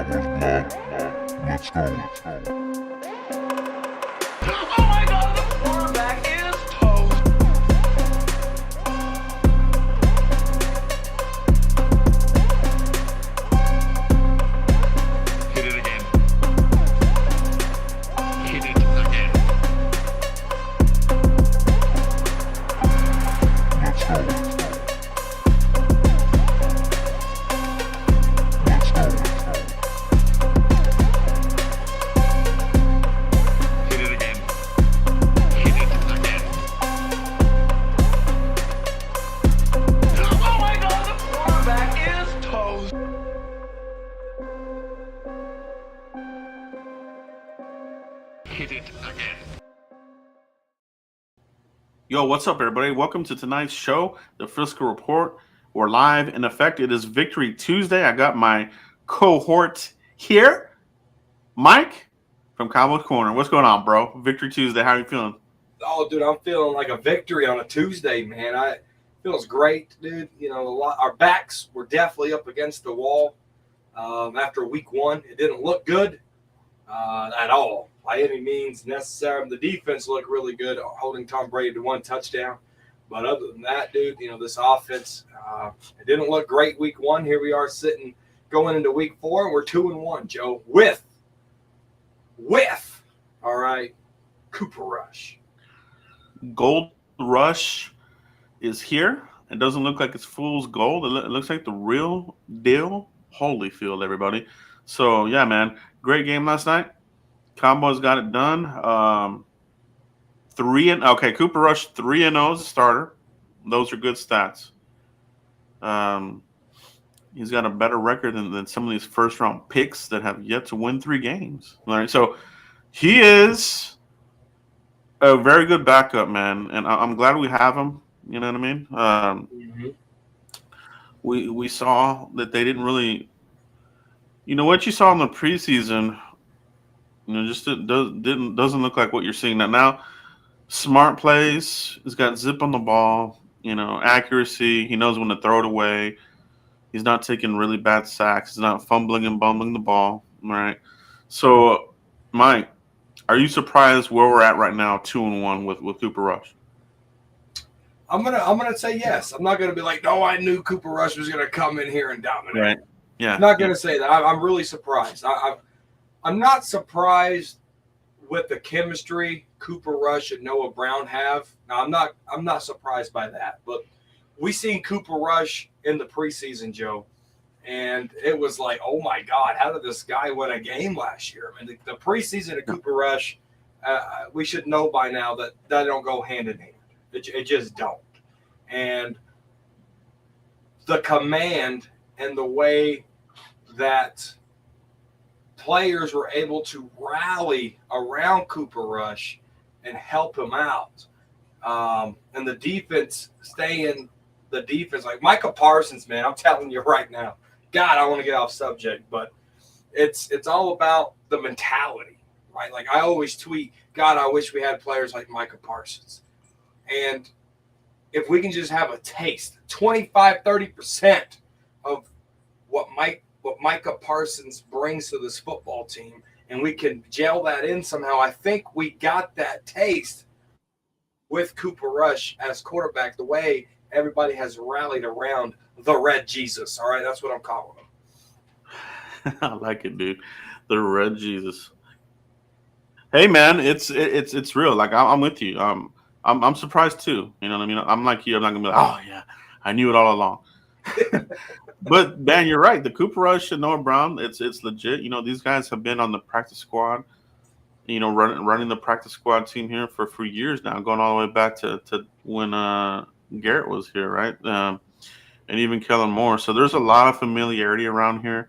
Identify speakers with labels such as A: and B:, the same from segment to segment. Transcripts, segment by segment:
A: Cowboys blood. Let's go.
B: Oh my God, the quarterback is toast. Hit it again. Hit it again.
A: Let's go.
B: Hit it again. Hit it again. Oh my God, the quarterback is toast. Hit it again.
C: Yo, what's up, everybody? Welcome to tonight's show, the Frisco Report. We're live. In effect, it is Victory Tuesday. I got my cohort here, Mike from Cowboys Corner. What's going on, bro? Victory Tuesday. How are you feeling?
D: Oh, dude, I'm feeling like a victory on a Tuesday, man. It feels great, dude. You know, our backs were definitely up against the wall after week one. It didn't look good at all by any means necessary. The defense looked really good, holding Tom Brady to one touchdown. But other than that, dude, you know, this offense, it didn't look great week one. Here we are sitting going into week four, and we're 2-1, Joe, with, all right, Cooper Rush.
C: Gold Rush is here. It doesn't look like it's fool's gold. It looks like the real deal Holyfield, everybody. So, yeah, man, great game last night. Cowboys got it done. Cooper Rush 3-0 as a starter. Those are good stats. He's got a better record than some of these first-round picks that have yet to win 3 games. All right, so he is a very good backup, man, and I'm glad we have him. You know what I mean? We saw that they didn't really, you know, what you saw in the preseason, you know, just doesn't look like what you're seeing now. Smart plays. He's got zip on the ball. You know, accuracy. He knows when to throw it away. He's not taking really bad sacks. He's not fumbling and bumbling the ball. All right. So, Mike, are you surprised where we're at right now, 2-1 with Cooper Rush?
D: I'm gonna say yes. I'm not gonna be like, no, I knew Cooper Rush was gonna come in here and dominate.
C: Right. Yeah.
D: I'm not gonna say that. I'm really surprised. I'm not surprised with the chemistry Cooper Rush and Noah Brown have. Now, I'm not surprised by that. But we seen Cooper Rush in the preseason, Joe, and it was like, oh my God, how did this guy win a game last year? I mean, the preseason of Cooper Rush, we should know by now that don't go hand in hand. It just don't. And the command and the way that players were able to rally around Cooper Rush and help him out. And the defense like Micah Parsons, man, I'm telling you right now, God, I want to get off subject, but it's all about the mentality, right? Like I always tweet, God, I wish we had players like Micah Parsons. And if we can just have a taste, 25-30% of what Micah Parsons brings to this football team, and we can gel that in somehow, I think we got that taste with Cooper Rush as quarterback, the way everybody has rallied around the Red Jesus. All right, that's what I'm calling him.
C: I like it, dude. The Red Jesus. Hey, man, it's real. Like I'm with you. I'm surprised too. You know what I mean? I'm like you. I'm not gonna be like, oh yeah, I knew it all along. But man, you're right. The Cooper Rush and Noah Brown, it's legit. You know, these guys have been on the practice squad. You know, running the practice squad team here for years now, going all the way back to when Garrett was here, right? And even Kellen Moore. So there's a lot of familiarity around here.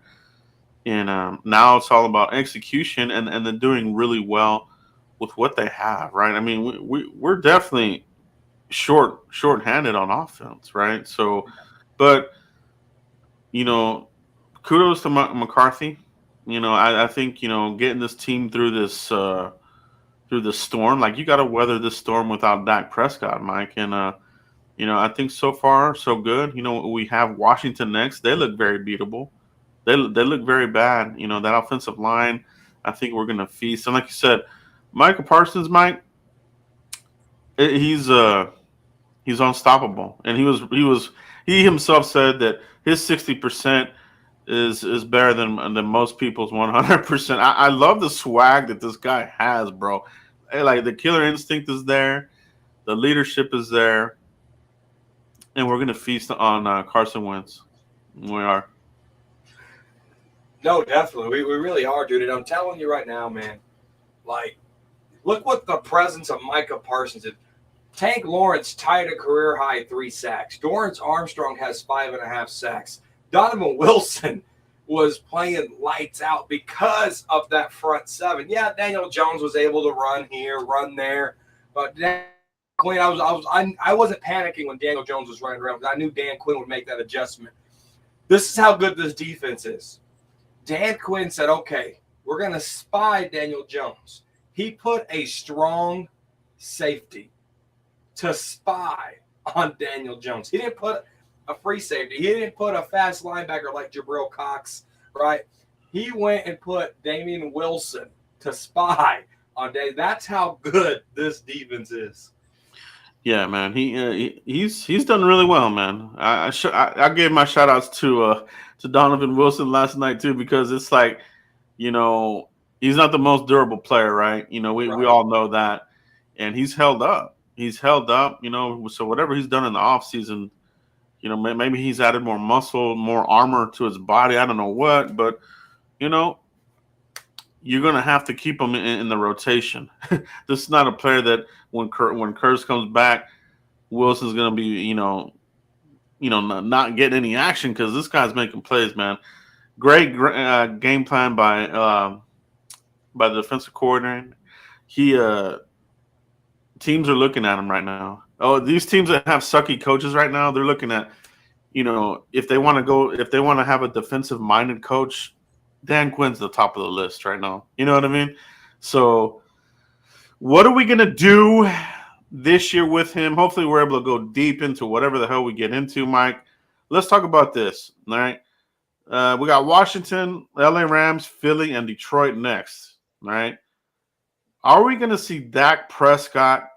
C: And now it's all about execution and then doing really well with what they have, right? I mean, we're definitely short-handed on offense, right? So, but, you know, kudos to McCarthy. You know, I think, you know, getting this team through this storm, like you got to weather this storm without Dak Prescott, Mike. And, you know, I think so far so good. You know, we have Washington next. They look very beatable. they look very bad. You know, that offensive line, I think we're going to feast. And like you said, Michael Parsons, Mike, he's unstoppable. And he himself said that his 60% is better than most people's 100%. I love the swag that this guy has, bro. Like the killer instinct is there, the leadership is there, and we're gonna feast on Carson Wentz. We are.
D: No, definitely. We really are, dude. And I'm telling you right now, man, like, look what the presence of Micah Parsons did. Tank Lawrence tied a career high 3 sacks. Dorrance Armstrong has 5.5 sacks. Donovan Wilson was playing lights out because of that front seven. Yeah, Daniel Jones was able to run here, run there, but Dan Quinn, I wasn't panicking when Daniel Jones was running around because I knew Dan Quinn would make that adjustment. This is how good this defense is. Dan Quinn said, okay, we're going to spy Daniel Jones. He put a strong safety to spy on Daniel Jones. He didn't put a free safety. He didn't put a fast linebacker like Jabril Cox, right? He went and put Damian Wilson to spy on Daniel. That's how good this defense is.
C: Yeah, man. He's done really well, man. I gave my shout outs to Donovan Wilson last night too, because it's like, you know, he's not the most durable player, right? You know, we all know that. And he's held up. You know, so whatever he's done in the offseason, you know, maybe he's added more muscle, more armor to his body. I don't know what, but, you know, you're going to have to keep him in the rotation. This is not a player that when Kurtz comes back, Wilson's going to be, you know, not getting any action because this guy's making plays, man. Great game plan by the defensive coordinator. Teams are looking at him right now. Oh, these teams that have sucky coaches right now, they're looking at, you know, if they want to have a defensive-minded coach, Dan Quinn's the top of the list right now. You know what I mean? So what are we going to do this year with him? Hopefully we're able to go deep into whatever the hell we get into, Mike. Let's talk about this, all right? We got Washington, LA Rams, Philly, and Detroit next, all right? Are we going to see Dak Prescott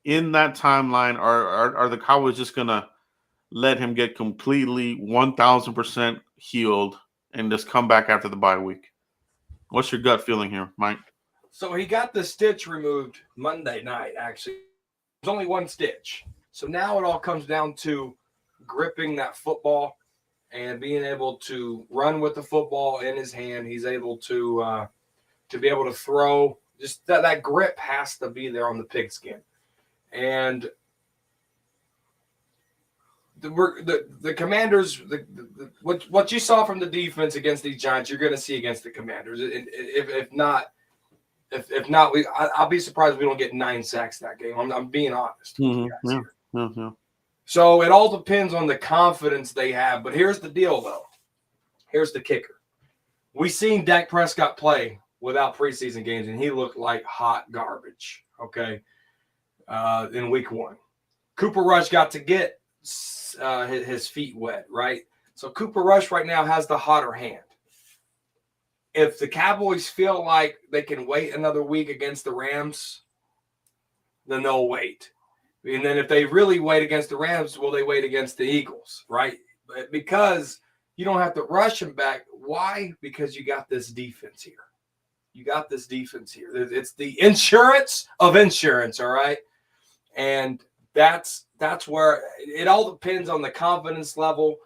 C: in that timeline, or are the Cowboys just going to let him get completely 1,000% healed and just come back after the bye week? What's your gut feeling here, Mike?
D: So he got the stitch removed Monday night, actually. There's only one stitch. So now it all comes down to gripping that football and being able to run with the football in his hand. He's able to be able to throw. Just that grip has to be there on the pigskin. And the Commanders, what you saw from the defense against these Giants, you're going to see against the Commanders. If not, I'll be surprised if we don't get 9 sacks that game. I'm being honest.
C: Mm-hmm.
D: So it all depends on the confidence they have. But here's the deal, though. Here's the kicker. We seen Dak Prescott play without preseason games, and he looked like hot garbage, okay, in week 1. Cooper Rush got to get his feet wet, right? So Cooper Rush right now has the hotter hand. If the Cowboys feel like they can wait another week against the Rams, then they'll wait. And then if they really wait against the Rams, will they wait against the Eagles, right? Because you don't have to rush them back. Why? Because you got this defense here. It's the insurance of insurance, all right? And that's where it all depends on the confidence level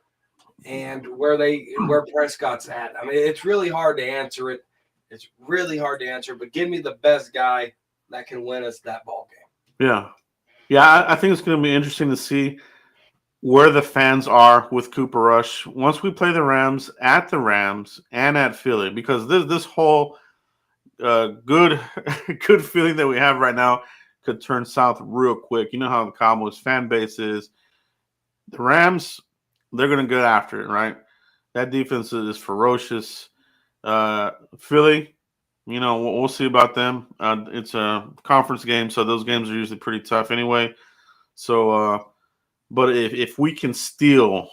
D: and where Prescott's at. I mean, it's really hard to answer it. But give me the best guy that can win us that ball game.
C: Yeah, I think it's going to be interesting to see where the fans are with Cooper Rush once we play the Rams and at Philly, because this whole good feeling that we have right now could turn south real quick. You know how the Cowboys fan base is. The Rams, they're going to get after it, right? That defense is ferocious. Philly, you know, we'll see about them. It's a conference game, so those games are usually pretty tough anyway. So, but if we can steal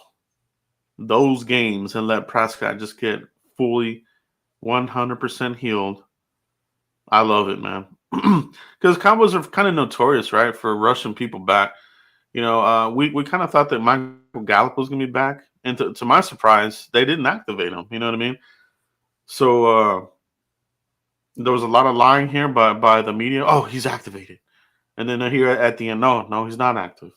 C: those games and let Prescott just get fully 100% healed, I love it, man. Because Cowboys are kind of notorious, right, for rushing people back. We kind of thought that Michael Gallup was going to be back. And to my surprise, they didn't activate him. You know what I mean? So there was a lot of lying here by the media. Oh, he's activated. And then here at the end, no, he's not active.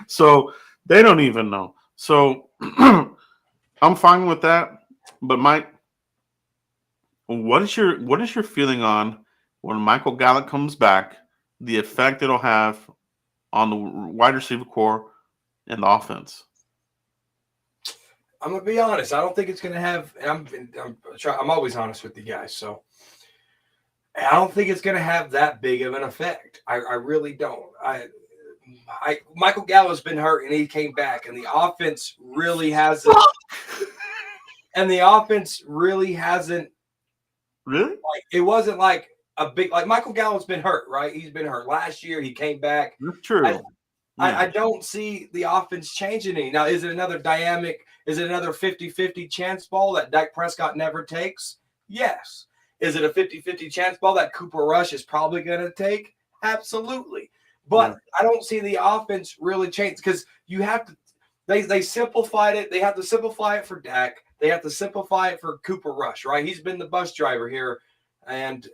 C: So they don't even know. So I'm fine with that. But Mike, what is your feeling on when Michael Gallup comes back, the effect it'll have on the wide receiver core and the offense?
D: I'm gonna be honest. I don't think it's gonna have. I'm always honest with you guys, so I don't think it's gonna have that big of an effect. I really don't. Michael Gallup's been hurt and he came back, and the offense really hasn't. And the offense really hasn't.
C: Really?
D: Like, it wasn't like a big. Like Michael Gallup's been hurt, right? He's been hurt last year. He came back.
C: That's true.
D: I don't see the offense changing any. Now, is it another dynamic? Is it another 50-50 chance ball that Dak Prescott never takes? Yes. Is it a 50-50 chance ball that Cooper Rush is probably going to take? Absolutely. But I don't see the offense really change because you have to they simplified it. They have to simplify it for Dak. They have to simplify it for Cooper Rush, right? He's been the bus driver here, and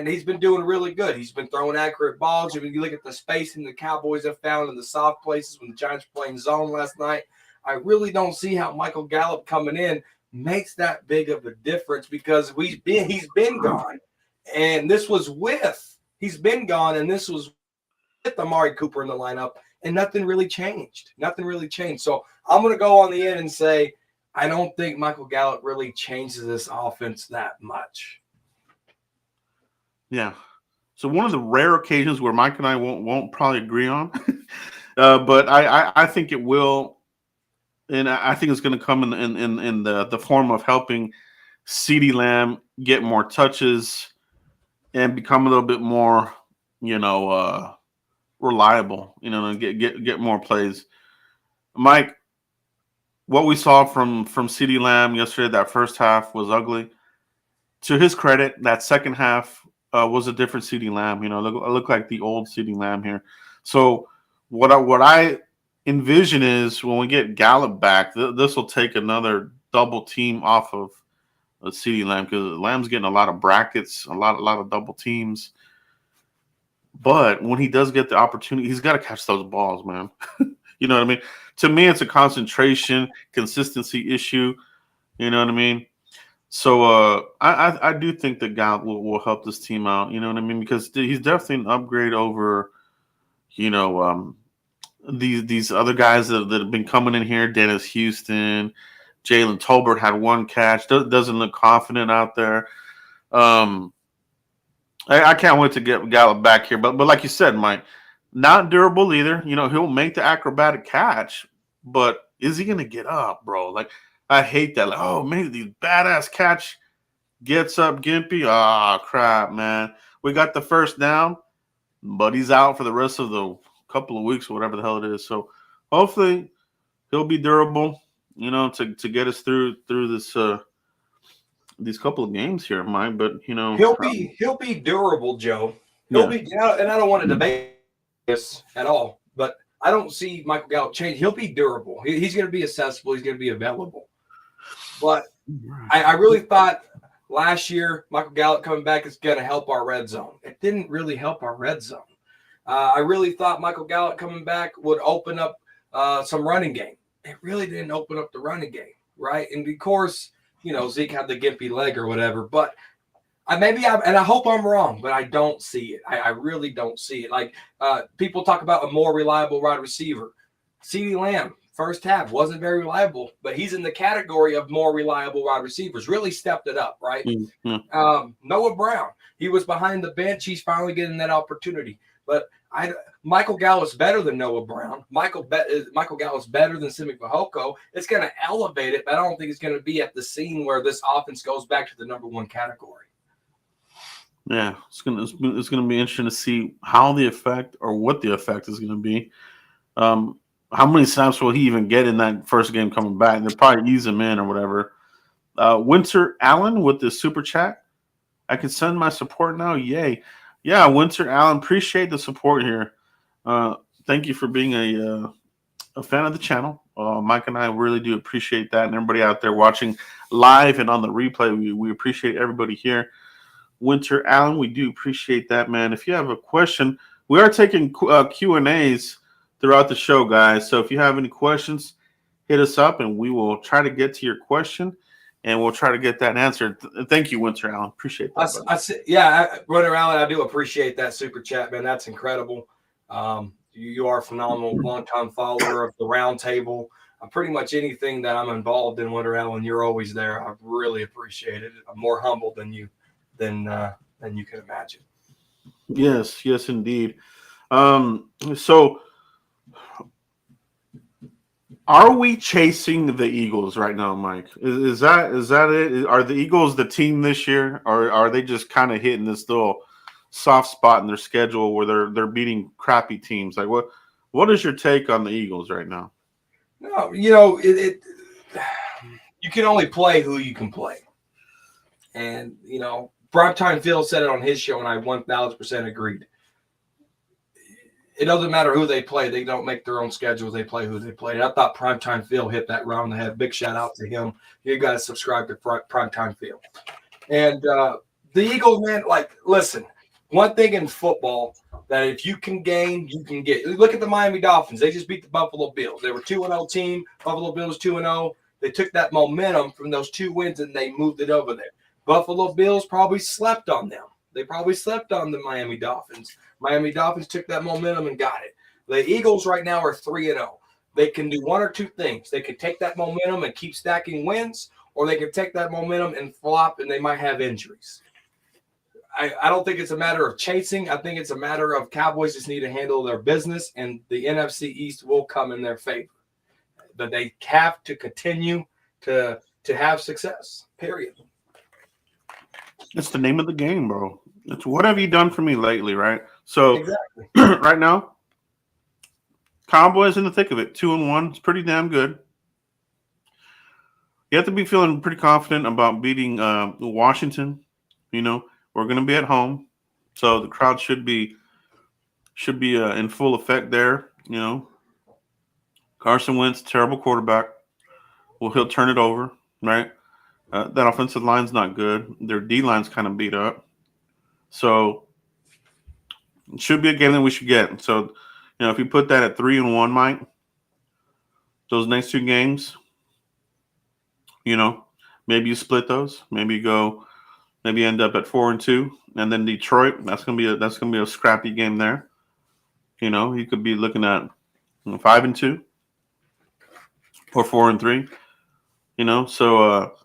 D: he's been doing really good. He's been throwing accurate balls. When you look at the spacing the Cowboys have found in the soft places when the Giants were playing zone last night, I really don't see how Michael Gallup coming in makes that big of a difference because he's been gone. And this was he's been gone, and this was with Amari Cooper in the lineup, and nothing really changed. Nothing really changed. So I'm going to go on the end and say I don't think Michael Gallup really changes this offense that much.
C: Yeah. So one of the rare occasions where Mike and I won't probably agree on, but I think it will, and I think it's going to come in the form of helping CeeDee Lamb get more touches and become a little bit more, reliable, and get more plays. Mike, what we saw from CeeDee Lamb yesterday, that first half was ugly. To his credit, that second half was a different CeeDee Lamb. Look like the old CeeDee Lamb here. So what I envision is when we get Gallup back, this will take another double team off of CeeDee Lamb because Lamb's getting a lot of brackets, a lot of double teams. But when he does get the opportunity, he's got to catch those balls, man. You know what I mean? To me, it's a concentration, consistency issue. You know what I mean? So I do think that Gallup will help this team out. You know what I mean? Because he's definitely an upgrade over, these other guys that have been coming in here. Dennis Houston, Jalen Tolbert had one catch. Doesn't look confident out there. I can't wait to get Gallup back here. But like you said, Mike, not durable either. He'll make the acrobatic catch, but is he going to get up, bro? Like, I hate that. Like, oh, man, the badass catch gets up, Gimpy. Ah, crap, man. We got the first down, but he's out for the rest of the couple of weeks or whatever the hell it is. So hopefully he'll be durable, to get us through this these couple of games here, Mike. But
D: he'll be durable, Joe. He'll be, and I don't want to debate this at all, but I don't see Michael Gallup change. He'll be durable. He's going to be accessible. He's going to be available. But I really thought last year Michael Gallup coming back is going to help our red zone. It didn't really help our red zone. I really thought Michael Gallup coming back would open up some running game. It really didn't open up the running game, right? And of course, Zeke had the gimpy leg or whatever. But I hope I'm wrong, but I don't see it. I really don't see it. Like people talk about a more reliable wide receiver. CeeDee Lamb, first half, wasn't very reliable, but he's in the category of more reliable wide receivers. Really stepped it up, right?
C: Mm-hmm.
D: Noah Brown, he was behind the bench. He's finally getting that opportunity. But Michael Gallup's better than Noah Brown. Michael Gallup's better than Simi Fehoko. It's going to elevate it, but I don't think it's going to be at the scene where this offense goes back to the number one category.
C: Yeah, it's gonna be interesting to see how the effect or what the effect is going to be. How many snaps will he even get in that first game coming back? They'll probably ease him in or whatever. Winter Allen with the super chat. I can send my support now. Yay. Yeah, Winter Allen, appreciate the support here. Thank you for being a fan of the channel. Mike and I really do appreciate that. And everybody out there watching live and on the replay, we appreciate everybody here. Winter Allen, we do appreciate that, man. If you have a question, we are taking Q&As throughout the show, guys. So if you have any questions, hit us up and we will try to get to your question and we'll try to get that answered. Thank you, Winter Allen. Appreciate that.
D: Winter Allen, I do appreciate that super chat, man. That's incredible. You are a phenomenal long-time follower of the round table. Pretty much anything that I'm involved in, Winter Allen, you're always there. I really appreciate it. I'm more humble than you can imagine.
C: Yes, indeed. So are we chasing the Eagles right now, Mike? Is that it? Are the Eagles the team this year, or are they just kind of hitting this little soft spot in their schedule where they're beating crappy teams? Like what is your take on the Eagles right now?
D: No, you can only play who you can play. And, Primetime Phil said it on his show, and I 1,000% agreed. It doesn't matter who they play. They don't make their own schedules. They play who they play. And I thought Primetime Phil hit that round the head. Big shout out to him. You got to subscribe to Primetime Phil. And the Eagles, man, listen, one thing in football that if you can gain, you can get. Look at the Miami Dolphins. They just beat the Buffalo Bills. They were 2-0 team. Buffalo Bills 2-0. They took that momentum from those 2 wins and they moved it over there. Buffalo Bills probably slept on them. They probably slept on the Miami Dolphins. Miami Dolphins took that momentum and got it. The Eagles right now are 3-0. They can do one or two things. They could take that momentum and keep stacking wins, or they could take that momentum and flop and they might have injuries. I don't think it's a matter of chasing. I think it's a matter of Cowboys just need to handle their business, and the NFC East will come in their favor. But they have to continue to have success, period.
C: It's the name of the game, bro. It's what have you done for me lately, right? So
D: Exactly.
C: Right now, Cowboys in the thick of it, 2-1. It's pretty damn good. You have to be feeling pretty confident about beating Washington. We're going to be at home, so the crowd should be in full effect there. Carson Wentz, terrible quarterback. Well, he'll turn it over, right? That offensive line's not good. Their D line's kind of beat up, so it should be a game that we should get. So, if you put that at 3-1, Mike, those next 2 games, maybe you split those. Maybe end up at 4-2, and then Detroit. That's gonna be a scrappy game there. You could be looking at 5-2 or 4-3. So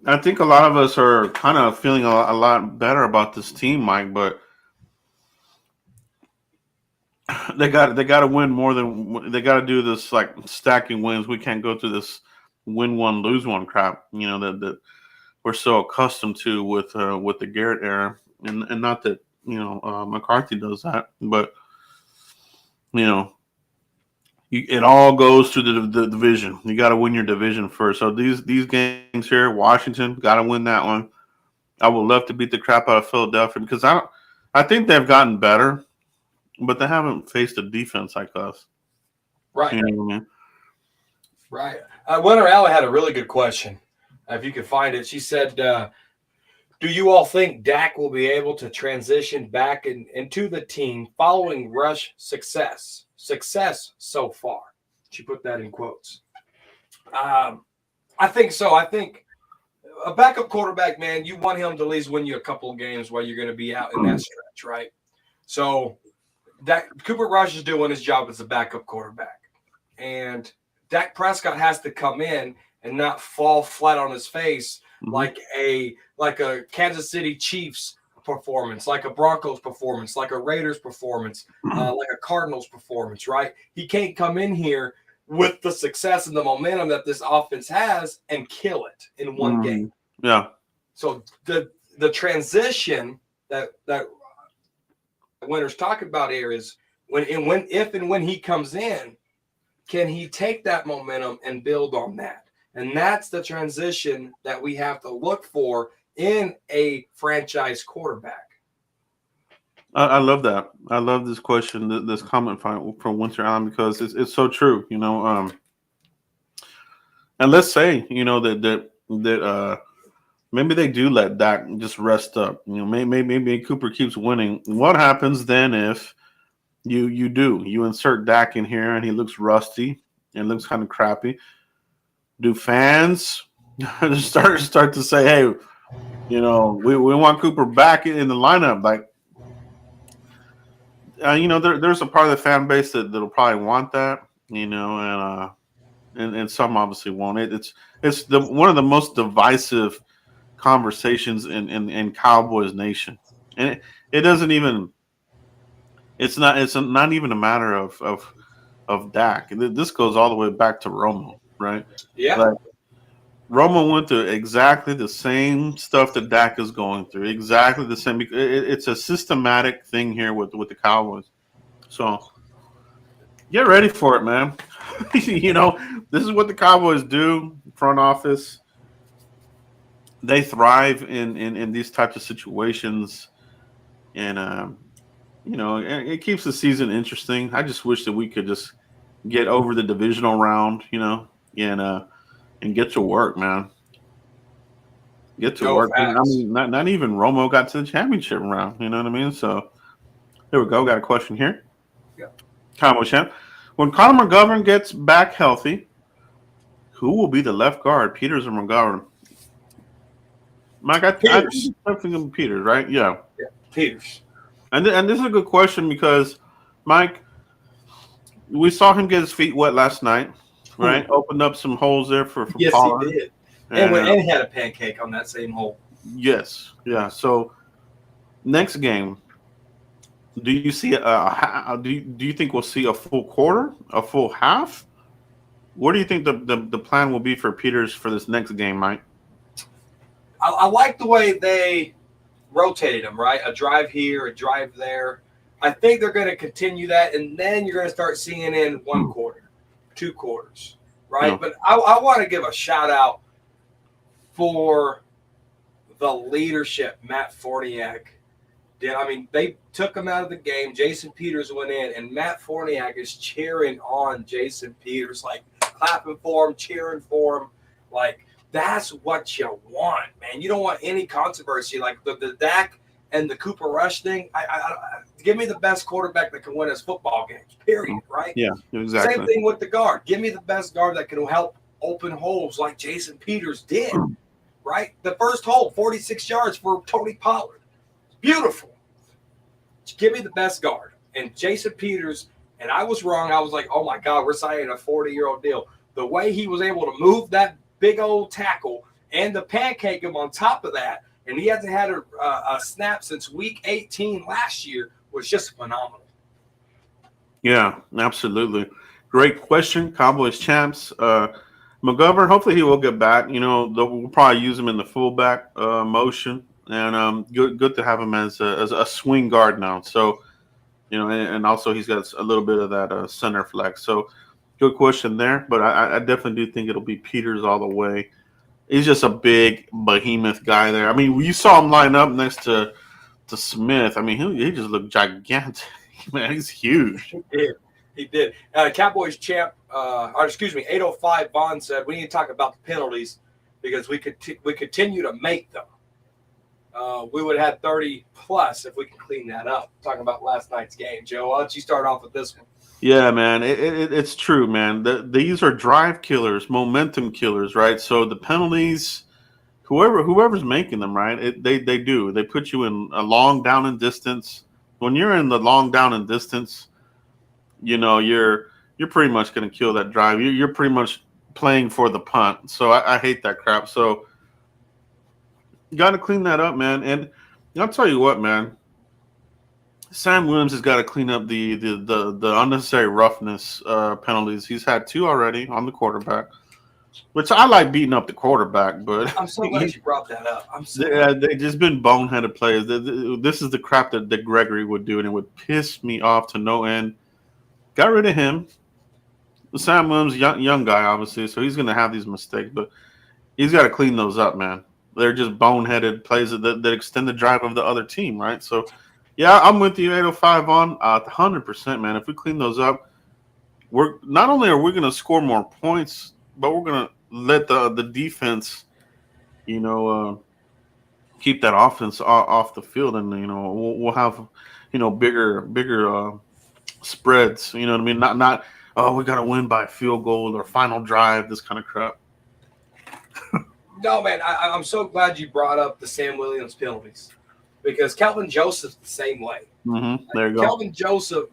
C: I think a lot of us are kind of feeling a lot better about this team, Mike. But they got to win more than they got to do this like stacking wins. We can't go through this win one, lose one crap, that we're so accustomed to with the Garrett era, and not that McCarthy does that, but it all goes through the division. You got to win your division first. So these games here, Washington got to win that one. I would love to beat the crap out of Philadelphia because I think they've gotten better, but they haven't faced a defense like us.
D: Right.
C: You know what I mean?
D: Right. Winter Allen had a really good question. If you could find it, she said, do you all think Dak will be able to transition back into the team following Rush success? Success so far. She put that in quotes. I think so. I think a backup quarterback, man, you want him to at least win you a couple of games while you're going to be out in that stretch, right? So Cooper Rush is doing his job as a backup quarterback. And Dak Prescott has to come in and not fall flat on his face like a Kansas City Chiefs performance, like a Broncos performance, like a Raiders performance, like a Cardinals performance, right? He can't come in here with the success and the momentum that this offense has and kill it in one game.
C: Yeah.
D: So the transition that Winter's talking about here is if and when he comes in, can he take that momentum and build on that? And that's the transition that we have to look for in a franchise quarterback.
C: I love that. I love this question, this comment from Winter Allen, because it's so true. And let's say that maybe they do let Dak just rest up. Maybe Cooper keeps winning. What happens then if you insert Dak in here and he looks rusty and looks kind of crappy? Do fans start to say, hey, we want Cooper back in the lineup? Like, there's a part of the fan base that'll probably want that, and some obviously won't. It's one of the most divisive conversations in Cowboys Nation, and it doesn't even. It's not even a matter of Dak. This goes all the way back to Romo, right?
D: Yeah.
C: Like, Romo went through exactly the same stuff that Dak is going through. Exactly the same. It's a systematic thing here with the Cowboys. So get ready for it, man. This is what the Cowboys do. Front office. They thrive in these types of situations, and it keeps the season interesting. I just wish that we could just get over the divisional round, and get to work, man. Get to work.
D: Fast.
C: I mean, not even Romo got to the championship round. You know what I mean? So here we go. Got a question here.
D: Yeah.
C: Cowboy champ. When Connor McGovern gets back healthy, who will be the left guard, Peters or McGovern? Mike, I'm thinking Peters, right? Yeah.
D: Yeah, Peters.
C: And this is a good question because, Mike, we saw him get his feet wet last night, right? Opened up some holes there for
D: Yes,
C: Pollard.
D: he did. And he had a pancake on that same hole.
C: Yes, yeah. So next game, do you see do you think we'll see a full quarter, a full half? What do you think the plan will be for Peters for this next game, Mike?
D: I like the way they rotated him, right? A drive here, a drive there. I think they're going to continue that, and then you're going to start seeing in 1 quarter, 2 quarters, right?
C: Yeah.
D: But I want to give a shout-out for the leadership Matt Forniak did. I mean, they took him out of the game. Jason Peters went in, and Matt Forniak is cheering on Jason Peters, like clapping for him, cheering for him. Like, that's what you want, man. You don't want any controversy. Like the Dak and the Cooper Rush thing, I give me the best quarterback that can win us football games, period, right?
C: Yeah, exactly.
D: Same thing with the guard. Give me the best guard that can help open holes like Jason Peters did, right? The first hole, 46 yards for Tony Pollard. Beautiful. Give me the best guard. And Jason Peters, and I was wrong. I was like, oh, my God, we're signing a 40-year-old deal. The way he was able to move that big old tackle and the pancake him on top of that, and he hasn't had a snap since week 18 last year, was just phenomenal.
C: Yeah, absolutely. Great question. Cowboys champs. McGovern, hopefully he will get back. We'll probably use him in the fullback motion, and good to have him as a swing guard now. So, and also he's got a little bit of that center flex. So, good question there. But I definitely do think it'll be Peters all the way. He's just a big behemoth guy there. I mean, you saw him line up next to Smith. I mean, he just looked gigantic. Man, he's huge.
D: He did. Cowboys champ, 805 Vaughn said, we need to talk about the penalties because we continue to make them. We would have had 30 plus if we could clean that up. Talking about last night's game. Joe, why don't you start off with this one?
C: Yeah, man, it's true, man. These are drive killers, momentum killers, right? So the penalties, whoever's making them, right? They do. They put you in a long down and distance. When you're in the long down and distance, you're pretty much going to kill that drive. You're pretty much playing for the punt. So I hate that crap. So you got to clean that up, man. And I'll tell you what, man. Sam Williams has got to clean up the unnecessary roughness penalties. He's had 2 already on the quarterback, which I like beating up the quarterback. But
D: I'm so glad you brought that up.
C: They just been boneheaded players. This is the crap that Gregory would do, and it would piss me off to no end. got rid of him. Sam Williams, young guy, obviously, so he's going to have these mistakes, but he's got to clean those up, man. They're just boneheaded plays that extend the drive of the other team, right? So, yeah, I'm with you, 805 on 100%, man. If we clean those up, we're not only are we going to score more points, but we're going to let the defense, keep that offense off the field, and we'll have bigger spreads. You know what I mean? Not oh, we got to win by field goal or final drive. This kind of crap.
D: No, man, I'm so glad you brought up the Sam Williams penalties because Kelvin Joseph's the same way.
C: Mm-hmm. There you go.
D: Kelvin Joseph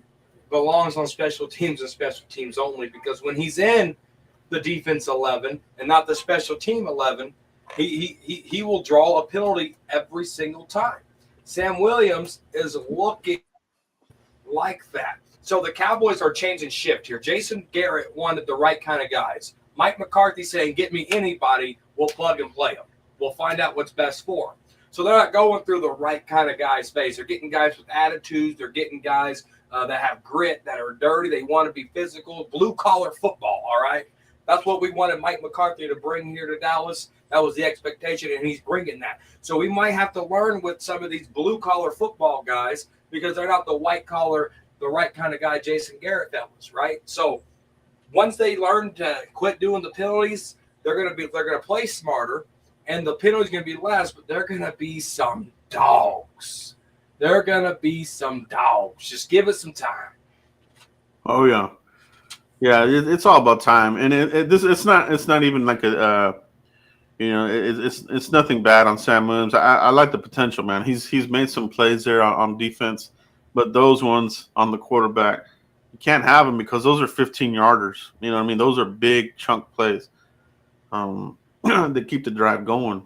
D: belongs on special teams and special teams only because when he's in the defense 11 and not the special team 11, he will draw a penalty every single time. Sam Williams is looking like that. So the Cowboys are changing shift here. Jason Garrett wanted the right kind of guys. Mike McCarthy saying, get me anybody, we'll plug and play them. We'll find out what's best for them. So they're not going through the right kind of guys' phase. They're getting guys with attitudes. They're getting guys that have grit, that are dirty. They want to be physical, blue-collar football, all right? That's what we wanted Mike McCarthy to bring here to Dallas. That was the expectation, and he's bringing that. So we might have to learn with some of these blue-collar football guys because they're not the white-collar, the right kind of guy Jason Garrett that was, right? So once they learn to quit doing the penalties, they're gonna play smarter, and the penalties gonna be less, but they're gonna be some dogs. They're gonna be some dogs. Just give it some time.
C: Oh yeah, yeah. It's all about time, and it's not even like it's nothing bad on Sam Williams. I like the potential, man. He's made some plays there on defense, but those ones on the quarterback, you can't have them because those are 15-yarders. You know what I mean? Those are big chunk plays that keep the drive going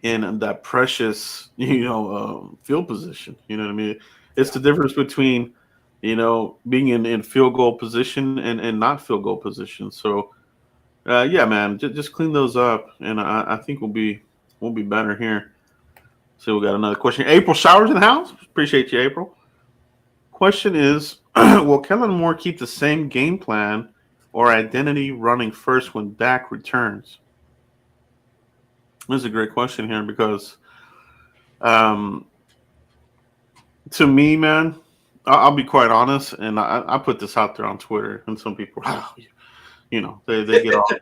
C: in that precious, field position. You know what I mean? It's the difference between, being in field goal position and not field goal position. So, yeah, man, just clean those up, and I think we'll be better here. So we got another question. April Showers in the house. Appreciate you, April. Question is, will Kellen Moore keep the same game plan or identity running first when Dak returns? This is a great question here because to me, man, I'll be quite honest, and I put this out there on Twitter, and some people, they get off.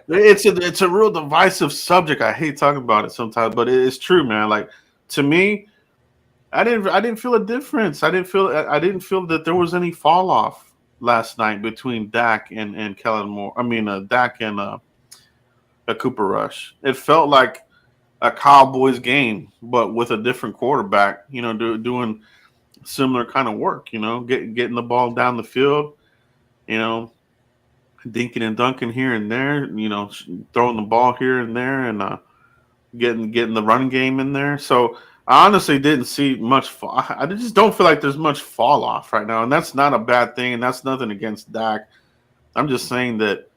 C: It's a real divisive subject. I hate talking about it sometimes, but it's true, man. Like, to me, I didn't feel a difference. I didn't feel that there was any fall off last night between Dak and Kellen Moore. I mean, Dak and a Cooper Rush. It felt like a Cowboys game, but with a different quarterback. Doing similar kind of work. Getting the ball down the field. Dinking and dunking here and there. Throwing the ball here and there, and getting the run game in there. So I honestly didn't see much. I just don't feel like there's much fall off right now, and that's not a bad thing, and that's nothing against Dak. I'm just saying that,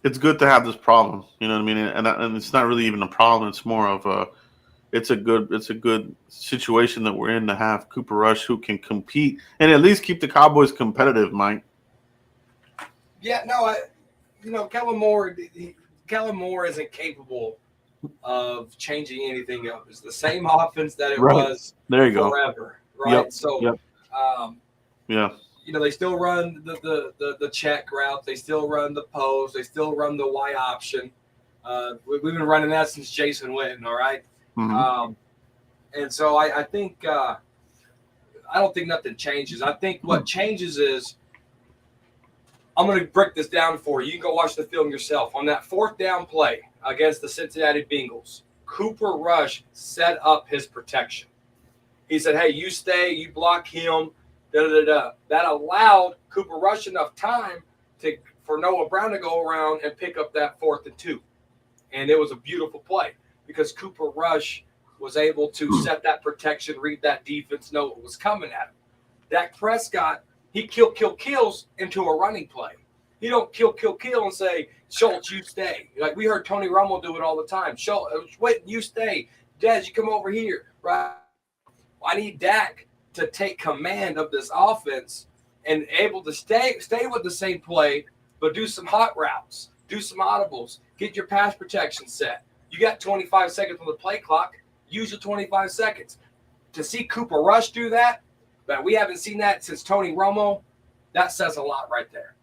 C: it's good to have this problem. You know what I mean? And it's not really even a problem. It's more of it's a good situation that we're in to have Cooper Rush who can compete and at least keep the Cowboys competitive, Mike.
D: Yeah, no, Kellen Moore isn't capable of changing anything else. It's the same offense that it was
C: there you
D: forever,
C: go.
D: right?
C: Yep.
D: So,
C: yep.
D: They still run the check route. They still run the post. They still run the Y option. We've been running that since Jason Witten, all right?
C: Mm-hmm.
D: And so I think I don't think nothing changes. I think what changes is I'm going to break this down for you. You can go watch the film yourself. On that fourth down play against the Cincinnati Bengals, Cooper Rush set up his protection. He said, hey, you stay, you block him, da-da-da-da. That allowed Cooper Rush enough time for Noah Brown to go around and pick up that 4th and 2. And it was a beautiful play because Cooper Rush was able to set that protection, read that defense, know what was coming at him. Dak Prescott, he kills into a running play. He don't kill and say, Schultz, you stay. Like we heard Tony Romo do it all the time. Schultz, wait, you stay. Dez, you come over here, right? I need Dak to take command of this offense and able to stay with the same play, but do some hot routes, do some audibles, get your pass protection set. You got 25 seconds on the play clock. Use the 25 seconds. To see Cooper Rush do that, but we haven't seen that since Tony Romo, that says a lot right there.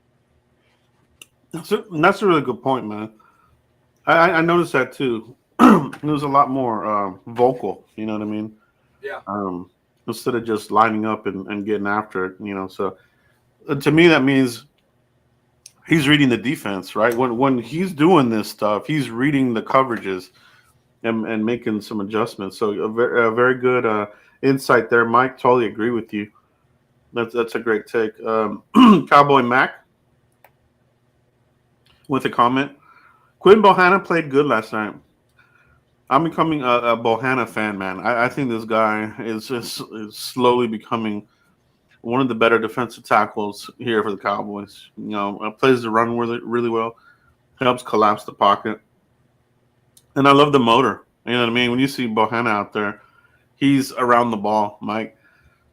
C: That's a really good point, man. I noticed that too. It was a lot more vocal. You know what I mean?
D: Yeah.
C: Instead of just lining up and getting after it. You know, so to me that means he's reading the defense, right? When he's doing this stuff, he's reading the coverages and making some adjustments. So a very good insight there, Mike. Totally agree with you. That's a great take. Cowboy Mac with a comment. Quinn Bohanna played good last night. I'm becoming a Bohanna fan, man. I think this guy is slowly becoming one of the better defensive tackles here for the Cowboys. You know, plays the run really well, helps collapse the pocket, and I love the motor. You know what I mean? When you see Bohanna out there, he's around the ball, Mike,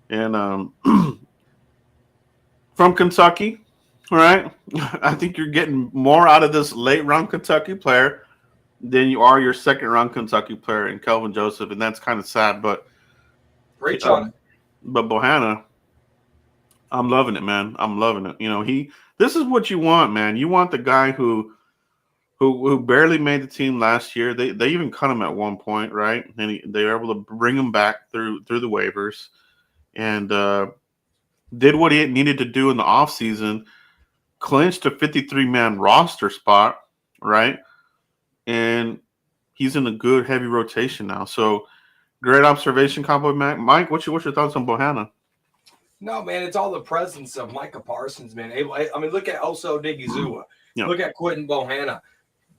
C: and from Kentucky, right? I think you're getting more out of this late round Kentucky player than you are your second round Kentucky player in Kelvin Joseph, and that's kind of sad. But
D: Preach on it.
C: But Bohanna, I'm loving it, man. I'm loving it. You know, this is what you want, man. You want the guy who barely made the team last year. They even cut him at one point, right? And they were able to bring him back through the waivers and did what he needed to do in the offseason, clinched a 53-man roster spot, right? And he's in a good heavy rotation now. So great observation, Cowboy Mac. Mike, what's your thoughts on Bohanna?
D: No, man, it's all the presence of Micah Parsons, man. I mean, look at Oso Digizua.
C: Yeah.
D: Look at Quentin Bohanna.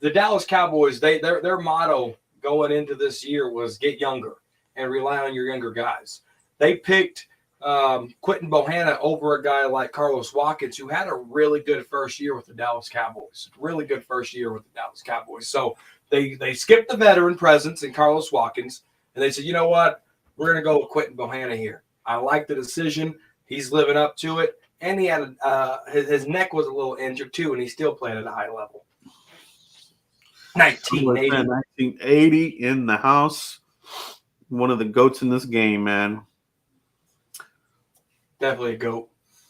D: The Dallas Cowboys, their motto going into this year was get younger and rely on your younger guys. They picked Quentin Bohanna over a guy like Carlos Watkins, who had a really good first year with the Dallas Cowboys. Really good first year with the Dallas Cowboys. So they skipped the veteran presence in Carlos Watkins, and they said, you know what? We're going to go with Quentin Bohanna here. I like the decision. He's living up to it. And he had his neck was a little injured too, and he still played at a high level.
C: 1980 in the house. One of the GOATs in this game, man.
D: Definitely a GOAT.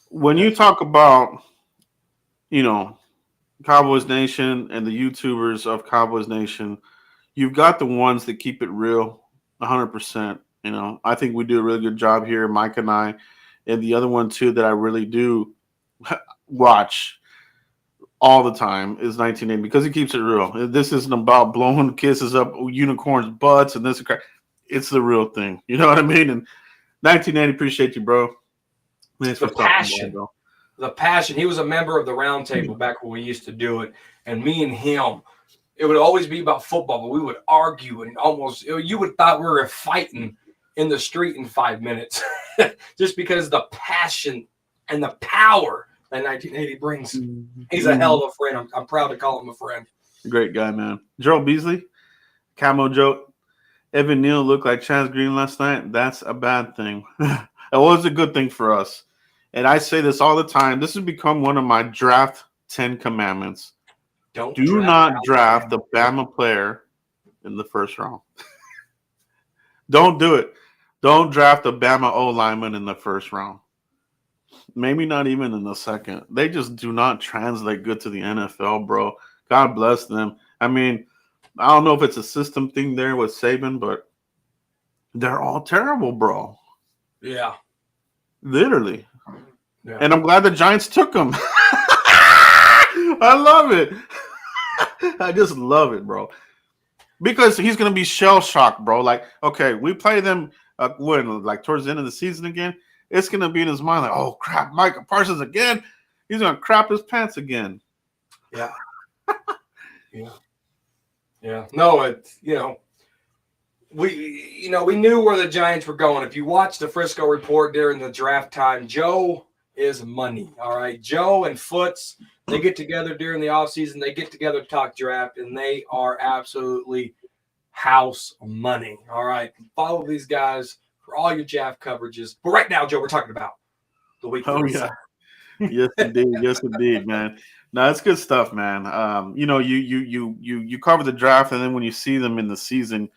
C: When you talk about, you know, Cowboys Nation and the YouTubers of Cowboys Nation, you've got the ones that keep it real 100%. You know, I think we do a really good job here, Mike and I. And the other one, too, that I really do watch all the time is 1980 because he keeps it real. This isn't about blowing kisses up unicorns' butts and this. It's the real thing. You know what I mean? And 1980, appreciate you, bro.
D: Thanks for passion. The passion. He was a member of the round table back when we used to do it. And me and him, it would always be about football, but we would argue and almost, you would thought we were fighting in the street in 5 minutes just because the passion and the power that 1980 brings. He's a hell of a friend. I'm proud to call him a friend.
C: Great guy, man. Gerald Beasley, Camo Joe, Evan Neal looked like Chaz Green last night. That's a bad thing. It was a good thing for us. And I say this all the time. This has become one of my draft 10 commandments. Do not draft the Bama player in the first round. Don't do it. Don't draft a Bama O lineman in the first round. Maybe not even in the second. They just do not translate good to the NFL, bro. God bless them. I mean, I don't know if it's a system thing there with Saban, but they're all terrible, bro.
D: Yeah.
C: Literally.
D: Yeah.
C: And I'm glad the Giants took him. I love it. I just love it, bro. Because he's going to be shell-shocked, bro. Like, okay, we play them when, like, towards the end of the season again. It's going to be in his mind like, oh, crap, Micah Parsons again? He's going to crap his pants again.
D: Yeah. Yeah. No, it's, we knew where the Giants were going. If you watch the Frisco report during the draft time, Joe is money, all right? Joe and Foots, they get together during the offseason. They get together to talk draft, and they are absolutely house money, all right? Follow these guys for all your Jav coverages. But right now, Joe, we're talking about the week.
C: Oh yeah, yes indeed, yes indeed, man. No, it's good stuff, man. You cover the draft, and then when you see them in the season,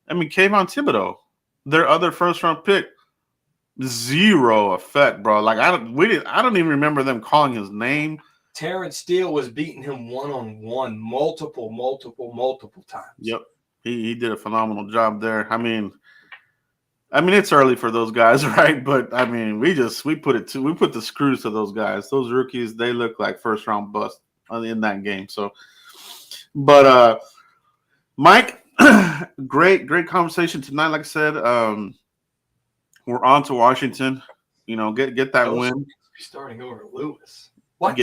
C: I mean, Kayvon Thibodeau, their other first round pick, zero effect, bro. Like I don't even remember them calling his name.
D: Terrence Steele was beating him one-on-one multiple times.
C: Yep, he did a phenomenal job there. I mean, it's early for those guys, right? But I mean, we put the screws to those guys. Those rookies, they look like first round bust in that game. So, but Mike, great conversation tonight. Like I said, we're on to Washington. Get that win.
D: Starting over Lewis. What?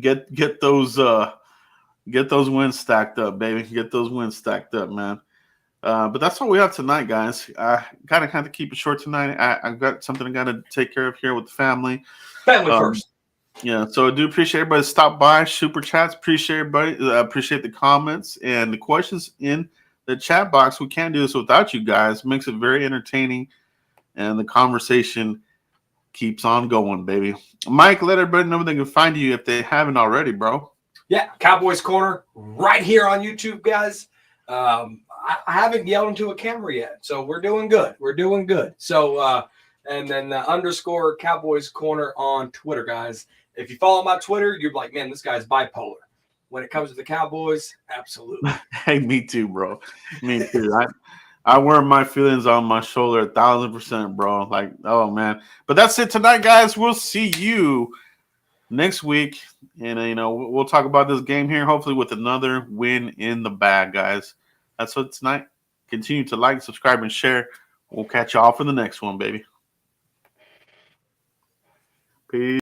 C: Get those wins stacked up, baby. Get those wins stacked up, man. But that's all we have tonight, guys. I kind of have to keep it short tonight. I've got something I got to take care of here with the family.
D: Family first.
C: Yeah, so I do appreciate everybody stop by, super chats. Appreciate everybody. Appreciate the comments and the questions in the chat box. We can't do this without you guys. It makes it very entertaining, and the conversation keeps on going, baby. Mike, let everybody know they can find you if they haven't already, bro.
D: Yeah, Cowboys Corner right here on YouTube, guys. I haven't yelled into a camera yet, so we're doing good. We're doing good. So, and then underscore Cowboys Corner on Twitter, guys. If you follow my Twitter, you're like, man, this guy's bipolar. When it comes to the Cowboys, absolutely.
C: Hey, me too, bro. Me too. I wear my feelings on my shoulder 1,000%, bro. Like, oh man. But that's it tonight, guys. We'll see you next week, and we'll talk about this game here, hopefully with another win in the bag, guys. That's what tonight. Continue to like, subscribe, and share. We'll catch you all for the next one, baby. Peace.